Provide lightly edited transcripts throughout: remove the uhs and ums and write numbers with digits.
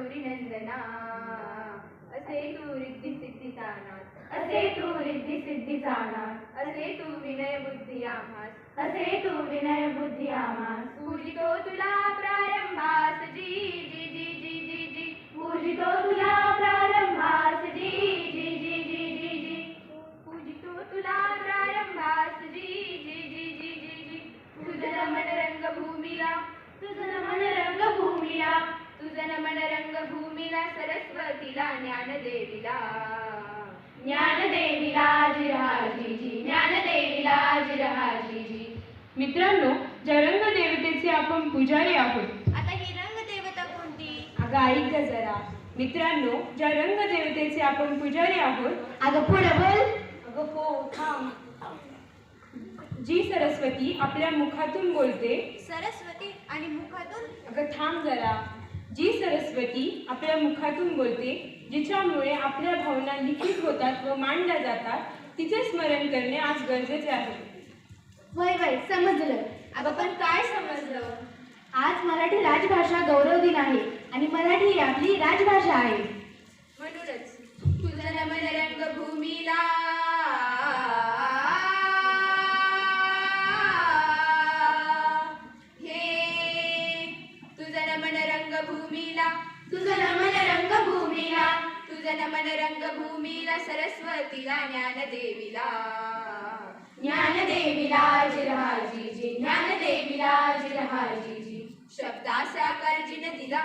गौरी नंदना असे तू रिद्धी सिद्धीचा नाथ असे तू रिद्धी सिद्धीचा नाथ असे तू विनय बुद्धी आम्हास असे तू विनय बुद्धी आम्हास पूजितो तुला प्रारंभास जी जी जी जी जी जी पूजितो तुला प्रारंभास जी जी जी जी जी जी पूजितो तुला प्रारंभास जी जी जी जी जी जी तुझं नमन रंगभूमीला तुझं नमन रंगभूमीला तुझं नमन रंगभूमीला सरस्वतीला ज्ञानदेवीला ज्ञानदेवीला जिरहाजी जी ज्ञानदेवीला जिरहाजी जी. मित्रांनो, ज्या रंगदेवतेचे आपण पुजारी आहोत. आता ही रंगदेवता कोणती? अगं ऐक ग जरा. मित्रांनो, ज्या रंगदेवतेचे आपण पुजारी आहोत. अगं पुढे बोल. अगं हो, थांब. जी सरस्वती आपल्या मुखातून बोलते. सरस्वती आणि मुखातून? अगं थांब जरा. जी सरस्वती आपल्या मुखातून बोलते, जिच्यामुळे आपल्या भावना लिखित होतात व मांडल्या जातात, तिचे स्मरण करणे आज गरजेचे आहे. वय वय समजलं. अगं पण काय समजलं? आज मराठी राजभाषा गौरव दिन आहे आणि मराठी ही आपली राजभाषा आहे. म्हणूनच तुझं नमन रंगभूमीला तुझं नमन रंगभूमीला तुझं नमन रंगभूमीला सरस्वतीला ज्ञानदेवीला ज्ञानदेवीला जिरहाजी जी ज्ञानदेवीला जिरहाजी जी. शब्दासाकार जिन दिला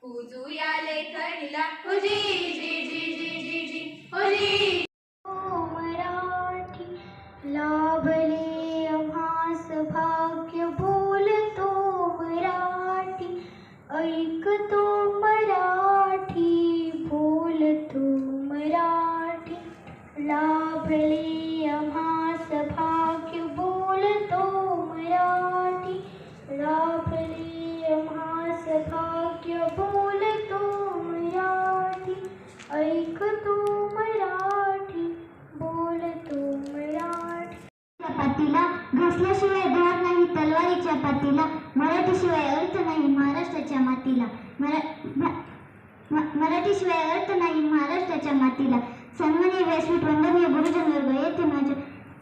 पूजूया लेखणीला हो जी जी जी जी जी जी हो जी. मराठी लाभले आम्हास भाग्य बोलतो मराठी ऐकतो मराठी बोलतो मराठी लाभले आम्हास भाग्य बोलतो मराठी लाभले आम्हास भाग्य बोलतो मराठी ऐकतो मराठी बोलतो मराठी. पातीला घासल्याशिवाय धार नाही तलवारीच्या पातीला मराठीशिवाय अर्थ नाही महाराष्ट्राच्या मातीला मराठीशिवाय अर्थ नाही महाराष्ट्राच्या मातीला. सन्माननीय व्यासपीठ वंदनीय गुरुजन वर्ग येथे माझ्या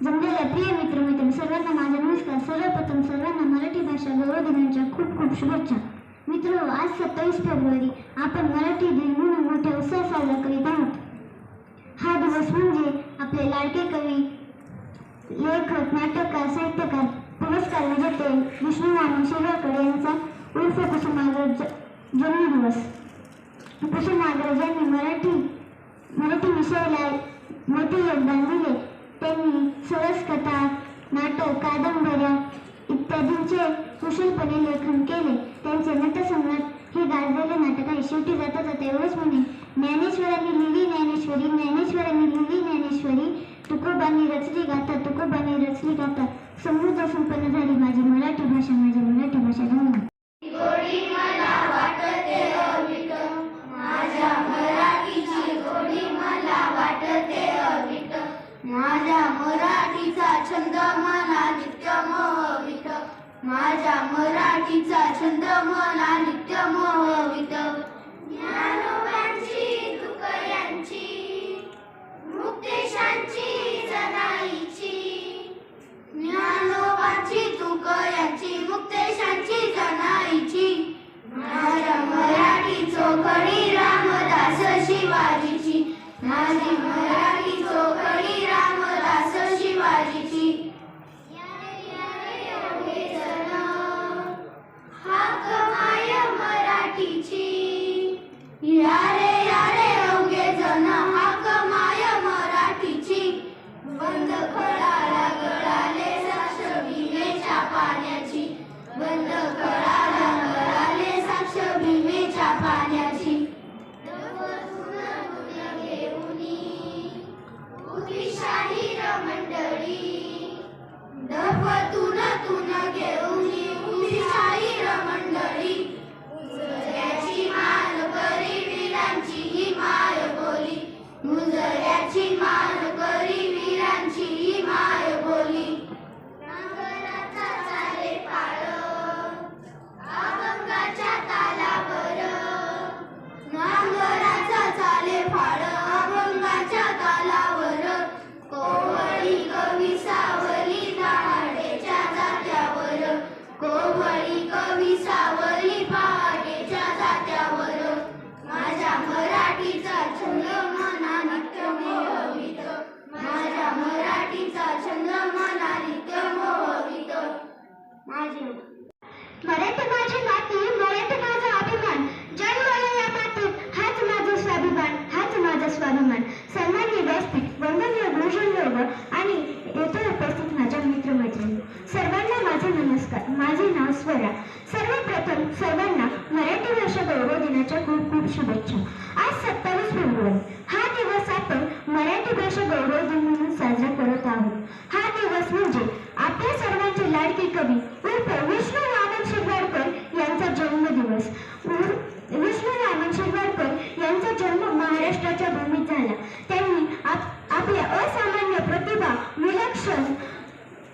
जमलेल्या प्रिय मित्र सर्वांना माझा नमस्कार. सर्वप्रथम सर्वांना मराठी भाषा गौरव दिनाच्या खूप खूप शुभेच्छा. मित्र, आज 27 फेब्रुवारी आपण मराठी दिन म्हणून मोठ्या उत्साहात साजरा करीत आहोत. हा दिवस म्हणजे आपले लाडके कवी, लेखक, नाटककार, साहित्यकार, पुरस्कार विजेते विष्णुवाणी शिरवाडकर यांचा उर्फ कुसुमाग्रज जन्मदिवस. कुसुमाग्रजांनी मराठी विषयाला मोठे योगदान दिले. त्यांनी सरस कथा, नाटक, कादंबऱ्या इत्यादींचे कुशलपणे लेखन केले. त्यांचे नटसम्राट हे गाजलेले नाटक आहे. शेवटी जाता जाता एवढंच म्हणे, ज्ञानेश्वरांनी लिहिली ज्ञानेश्वरी, ज्ञानेश्वरांनी लिहिली ज्ञानेश्वरी, तुकोबांनी रचली गाथा, तुकोबांनी रचली गाथा, समृद्ध संपन्न झाली माझी मराठी भाषा, माझी मराठी भाषा. धन्यवाद. गोडी मला वाटते अविट माझ्या मराठीची गोडी मला वाटते अविट माझ्या मराठीचा छंद मला नित्य मोहवित माझ्या मराठीचा छंद मला नित्य मोहवित. ज्ञानोबांची तुकयांची मुक्तेशांची जनाईची ज्ञानोबांची तुकयांची मुक्तेशांची जनाईची माझ्या मराठी चोखडी रामदास शिवाजीची माझी मराठी चोखडी रामदास शिवाजीची. हाक माय मराठीची यारे यारे अवघे जन हाक माय मराठीची बंद खळाला गळाले साक्ष भीमेच्या पाण्याची बंद खळाला गळाले साक्ष भीमेच्या पाण्याची. स्वाभिमान, सन्माननीय व्यासपीठ, वंदनीय गुरुजन वर्ग आणि येथे उपस्थित माझ्या मित्रमैत्रिणी, सर्वांना माझे नमस्कार. माझे नाव स्वरा. सर्वप्रथम सर्वांना मराठी भाषा गौरव दिनाच्या खूप खूप शुभेच्छा. आज 27 फेब्रुवारी हा दिवस आपण मराठी भाषा गौरव दिन म्हणून साजरा करत आहोत. हा दिवस म्हणजे आपल्या सर्वांचे लाडके कवी उर्फ विष्णू वामन शिरवाडकर यांचा जन्मदिवस. विष्णू वामन शिरवाडकर यांचा जन्म महाराष्ट्राच्या भूमीत झाला. त्यांनी आपल्या असामान्य प्रतिभा, विलक्षण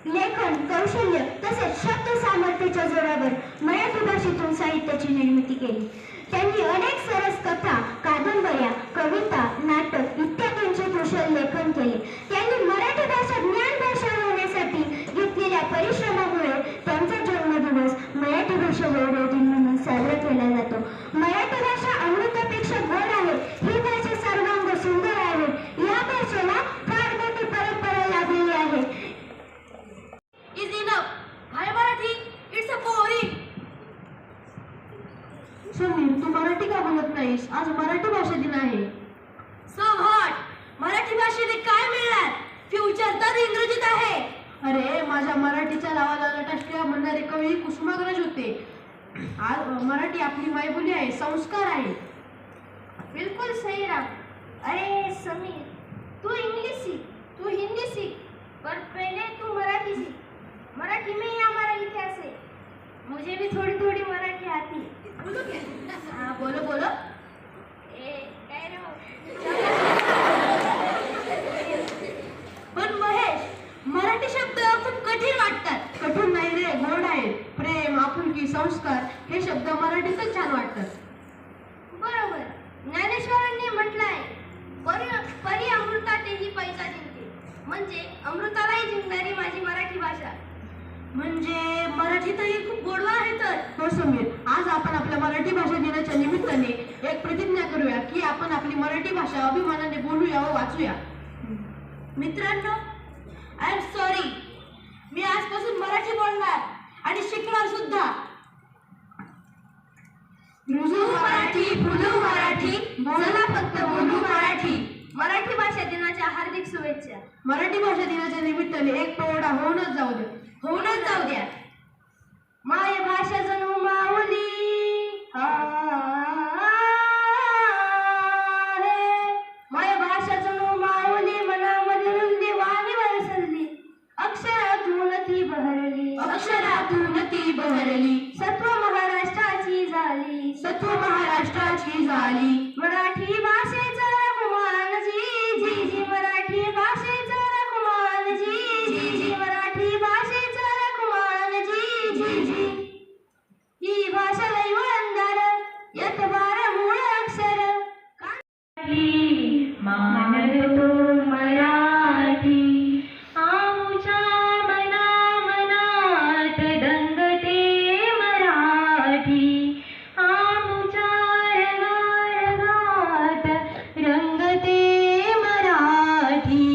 लेखन कौशल्य तसेच शब्द सामर्थ्याच्या जोरावर मराठी भाषेतून साहित्याची निर्मिती केली. त्यांनी अनेक सरस कथा, कादंबऱ्या, कविता, नाटक इत्यादींचे कुशल लेखन केले. त्यांनी मराठी भाषा ज्ञान भाषा होण्यासाठी घेतलेल्या परिश्रमामुळे त्यांचा जन्मदिवस मराठी भाषा गौरव दिन म्हणून साजरा केला जातो. मराठी भाषा अमृतापेक्षा गोड आहे. ही भाषा सर्वांग सुंदर आहे. या भाषेला फार मोठी परंपरा लाभलेली आहे. Is enough. Hi Marathi, it's a boring. Sameer, तू मराठी का बोलत नाहीस? आज मराठी भाषा दिन आहे. So hot. मराठी भाषेने काय मिळणार? फ्युचर तर इंग्रजीत आहे. अरे, माझ्या मराठीच्या लावाला लटाष्टक्या म्हणणारे कवी कुसुमाग्रज होते. आज मराठी आपली मायबोली आहे, संस्कार आहे. बिल्कुल सही राम. अरे समीर, तू इंग्लिश सीख, तू हिंदी सीख, पर पहले तू मराठी सीख. मराठी में ही हमारा इतिहास है. मुझे भी थोड़ी थोड़ी मराठी आती है. हाँ, बोलो बोलो. काय रे हो? पण महेश, मराठी शब्द खूप कठीण वाटतात. कठीण नाही रे, गोड आहेत. प्रेम, आपुलकी, संस्कार हे शब्द मराठीतच छान वाटतात. बरोबर. ज्ञानेश्वरांनी म्हटलंय, परी अमृता तेही पैसा जिंकते. म्हणजे अमृतालाही जिंकणारी माझी मराठी भाषा. म्हणजे मराठीतही खूप गोडवा आहे तर. हो समीर, आज आपण आपल्या मराठी भाषा दिनाच्या निमित्ताने एक प्रतिज्ञा करूया की आपण आपली मराठी भाषा अभिमानाने बोलूया व वाचूया. मित्रांनो, आय एम सॉरी. मी आजपासून मराठी बोलणार आणि शिकणार सुद्धा. रुजू मराठी, फुलू मराठी, चला फक्त बोलू मराठी. मराठी भाषा दिनाच्या हार्दिक शुभेच्छा. मराठी भाषा दिनाच्या निमित्ताने एक पोवाडा होऊनच जाऊ दे. होऊनच जाऊ द्या. माय भाषा जणू माऊली, माय भाषा जणू माऊली, मनामध्ये रुंदी वाणी वरसली, अक्षरातून ती बहरली, अक्षरातून ती बहरली, सत्व महाराष्ट्राची झाली, सत्व महाराष्ट्राची झाली. मराठी भाषेचा रघुमान जी जी जी, मराठी भाषेचा रघुमान जी जी जी, मराठी भाषेचा रघुमान जी जी जी. ही भाषा लई वळणदार, यात 12 मूळ अक्षर. मानतो मराठी, आमुच्या मना मनात दंगते मराठी, आमुच्या रगात रंगते मराठी,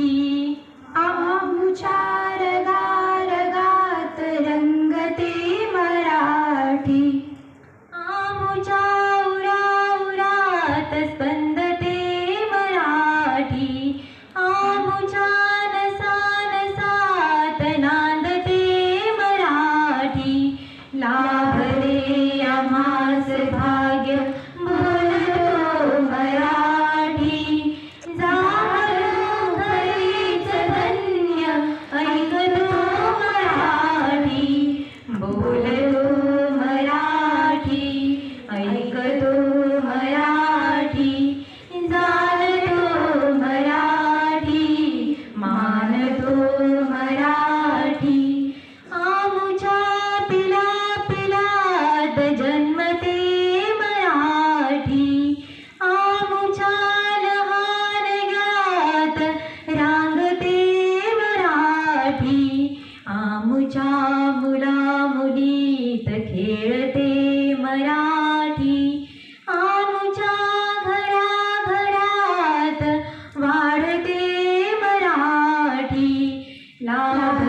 आमुच्या रगात रंगते मराठी, आमुच्या उरात स्पंदते मराठी, आमुच्या नसात नांदते मराठी, लाभले आम्हास भाग्य बोलतो मराठी, झालो घरीच धन्य ऐकतो मराठी, बोलतो मराठी ऐकतो मराठी, जाणतो मराठी मानतो मराठी, आमुच्या पिला पिलात जन्मते मराठी, आमुच्या लहान गात रांगते मराठी, आमुच्या मुला मुलीत खेळते मराठी, आमुच्या घराघरात वाढते मराठी, लाभ